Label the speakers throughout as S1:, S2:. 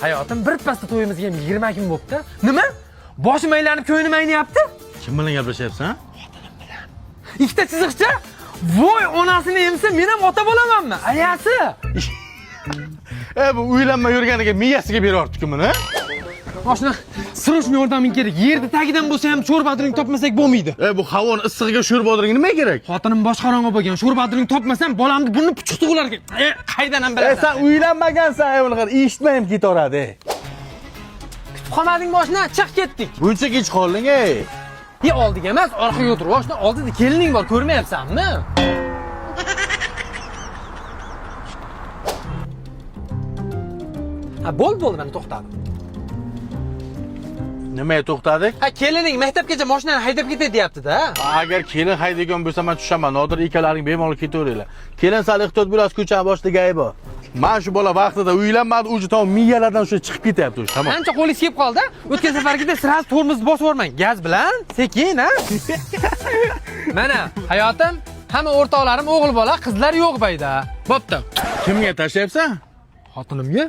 S1: Hayotim bir pasda to'yimizga 20 kun bo'pti. Nima? Boshim aylanib ko'nglim aynayapti?
S2: Kim bilan gaplashyapsan?
S1: Ikkita chiziqcha. Voy, onasini emsa, men ham ota bo'lamanmi? Ayasi.
S2: Bu uylanma yurganiga miyasiga beryapti-ku buni.
S1: Oshna, sirishni yordaming kerak. Yerda tagidan bo'lsa ham sho'rbadring topmasak bo'lmaydi.
S2: Bu havoni issig'iga sho'rbodring nima kerak?
S1: Xotinim boshqarong'i bo'lgan. Sho'rbadring topmasam, bolamni burni puchuq tug'ular ekan. Qaydan ham bilasan?
S2: Sen uylanmagansan, unaqa eshitmayim ketaveradi.
S1: Qolmading boshna, chiq ketdik.
S2: Buncha kech qolding,
S1: Oldiga emas, orqaga o'tir. Boshna, oldida kelining bor, ko'rmayapsanmi? Ha, bo'ldi, mana to'xtadim.
S2: Nimaga to'xtadik?
S1: Ha, kelining maktabgacha mashinani haydab ketay deyapti-da.
S2: Agar kelin haydaydigan bo'lsa, men tushaman. Nodir ikalaring bemalol ketaveringlar. Kelin sal ehtiyot biroz ko'cha boshida gayi bor. Men shu bola vaqtida uylanmadi, uji tom miyalardan shu chiqib ketyapti, tamom.
S1: Ancha qo'lingiz kelib qoldi. O'tgan safargida sirasi tormozni bosib o'rmang. Gaz bilan, sekin, ha? Mana, hayotim, hamma o'rtoqlarim o'g'il bola, qizlar yo'q bayda. Bo'pti.
S2: Kimga tashlayapsan?
S1: Xotinimga?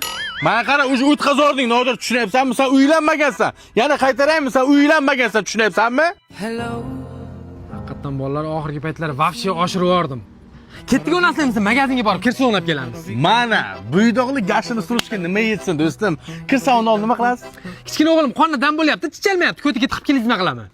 S2: Mana qara, o'sha o'tkazording, Nodir, tushunyapsanmi? Sen uylanmagansan. Yana qaytaraymi? Sen uylanmagansan, tushunyapsanmi? Haqiqatan
S1: bolalar oxirgi paytlari vafshi oshirib yordim. Ketdik o'nasimiz magazinga borib kirsa o'nab kelamiz.
S2: Mana, buydoqli gashini surishga nima yetsin, do'stim? Kirsa uni nima qilasiz?
S1: Kichkina o'g'lim qonidan bo'lyapti, chichalmayapti. Ko'tiga tiqib keling nima qilaman?